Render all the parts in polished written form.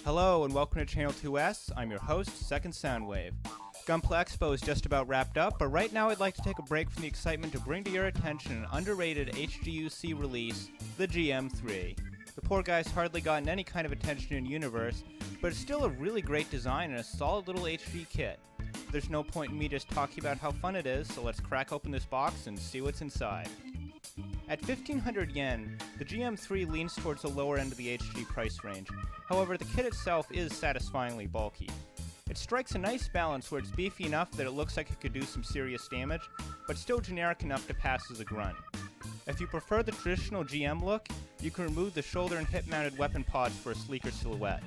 Hello and welcome to Channel 2S. I'm your host, Second Soundwave. Gunpla Expo is just about wrapped up, but right now I'd like to take a break from the excitement to bring to your attention an underrated HGUC release, the GM3. The poor guy's hardly gotten any kind of attention in universe, but it's still a really great design and a solid little HG kit. There's no point in me just talking about how fun it is, so let's crack open this box and see what's inside. At 1,500 yen, the GM3 leans towards the lower end of the HG price range. However, the kit itself is satisfyingly bulky. It strikes a nice balance where it's beefy enough that it looks like it could do some serious damage, but still generic enough to pass as a grunt. If you prefer the traditional GM look, you can remove the shoulder and hip-mounted weapon pods for a sleeker silhouette.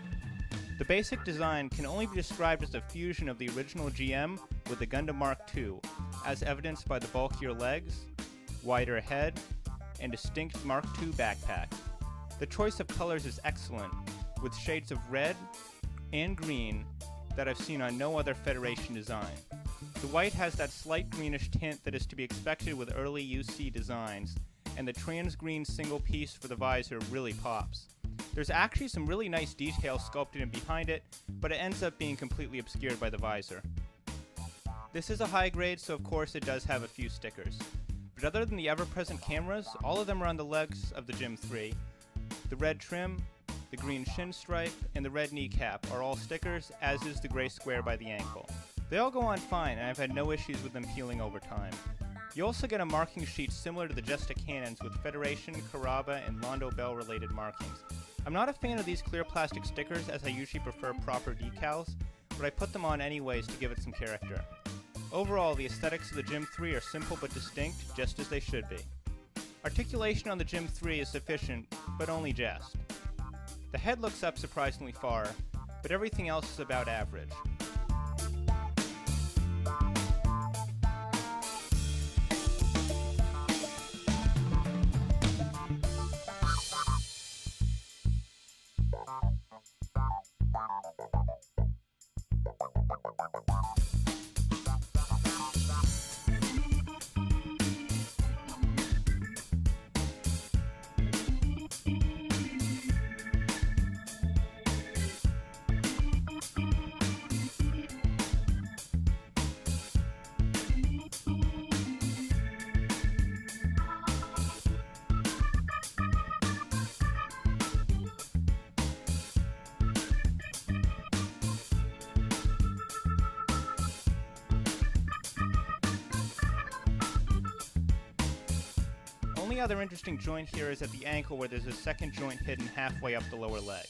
The basic design can only be described as a fusion of the original GM with the Gundam Mark II, as evidenced by the bulkier legs, wider head, and distinct Mark II backpack. The choice of colors is excellent, with shades of red and green that I've seen on no other Federation design. The white has that slight greenish tint that is to be expected with early UC designs, and the trans green single piece for the visor really pops. There's actually some really nice details sculpted in behind it, but it ends up being completely obscured by the visor. This is a high grade, so of course it does have a few stickers. But other than the ever-present cameras, all of them are on the legs of the GM3. The red trim, the green shin stripe, and the red kneecap are all stickers, as is the gray square by the ankle. They all go on fine, and I've had no issues with them peeling over time. You also get a marking sheet similar to the Jesta cannons with Federation, Karaba, and Londo Bell related markings. I'm not a fan of these clear plastic stickers, as I usually prefer proper decals, but I put them on anyways to give it some character. Overall, the aesthetics of the GM3 are simple but distinct, just as they should be. Articulation on the GM3 is sufficient, but only just. The head looks up surprisingly far, but everything else is about average. The only other interesting joint here is at the ankle where there's a second joint hidden halfway up the lower leg.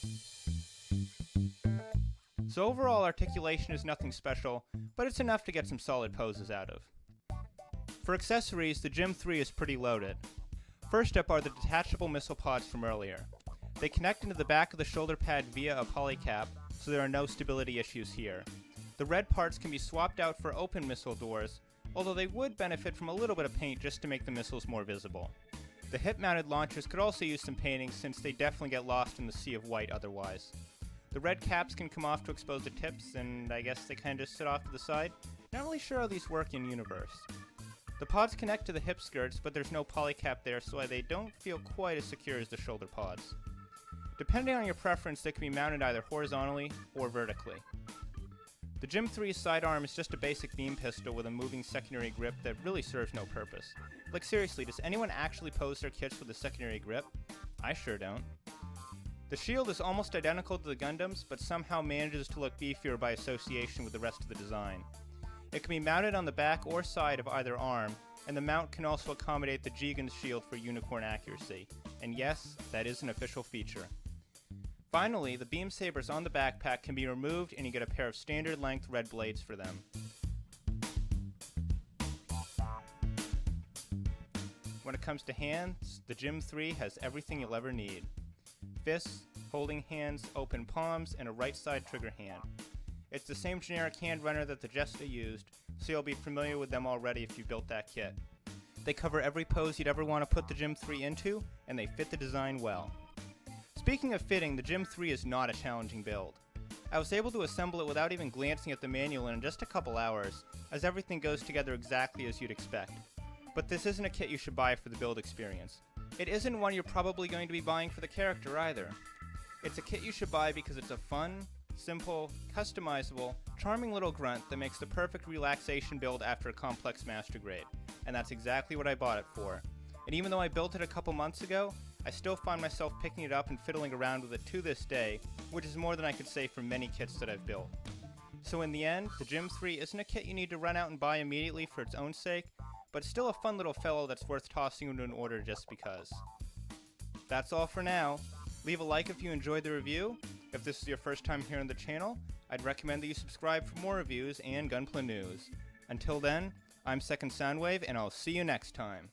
So overall, articulation is nothing special, but it's enough to get some solid poses out of. For accessories, the GM3 is pretty loaded. First up are the detachable missile pods from earlier. They connect into the back of the shoulder pad via a polycap, so there are no stability issues here. The red parts can be swapped out for open missile doors, although they would benefit from a little bit of paint just to make the missiles more visible. The hip-mounted launchers could also use some painting since they definitely get lost in the sea of white otherwise. The red caps can come off to expose the tips, and I guess they kind of sit off to the side. Not really sure how these work in universe. The pods connect to the hip skirts, but there's no polycap there, so they don't feel quite as secure as the shoulder pods. Depending on your preference, they can be mounted either horizontally or vertically. The GM3's sidearm is just a basic beam pistol with a moving secondary grip that really serves no purpose. Like seriously, does anyone actually pose their kits with a secondary grip? I sure don't. The shield is almost identical to the Gundam's, but somehow manages to look beefier by association with the rest of the design. It can be mounted on the back or side of either arm, and the mount can also accommodate the Jigen's shield for unicorn accuracy. And yes, that is an official feature. Finally, the beam sabers on the backpack can be removed and you get a pair of standard length red blades for them. When it comes to hands, the GM3 has everything you'll ever need. Fists, holding hands, open palms, and a right side trigger hand. It's the same generic hand runner that the Jesta used, so you'll be familiar with them already if you built that kit. They cover every pose you'd ever want to put the GM3 into, and they fit the design well. Speaking of fitting, the GM3 is not a challenging build. I was able to assemble it without even glancing at the manual in just a couple hours, as everything goes together exactly as you'd expect. But this isn't a kit you should buy for the build experience. It isn't one you're probably going to be buying for the character either. It's a kit you should buy because it's a fun, simple, customizable, charming little grunt that makes the perfect relaxation build after a complex master grade. And that's exactly what I bought it for. And even though I built it a couple months ago, I still find myself picking it up and fiddling around with it to this day, which is more than I could say for many kits that I've built. So in the end, the Gym 3 isn't a kit you need to run out and buy immediately for its own sake, but still a fun little fellow that's worth tossing into an order just because. That's all for now. Leave a like if you enjoyed the review. If this is your first time here on the channel, I'd recommend that you subscribe for more reviews and Gunpla News. Until then, I'm Second Soundwave, and I'll see you next time.